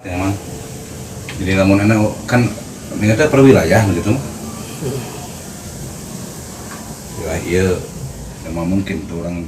Emang jadi namun enak kan ini ada per wilayah begitu wilayah iya emang mungkin tuh orang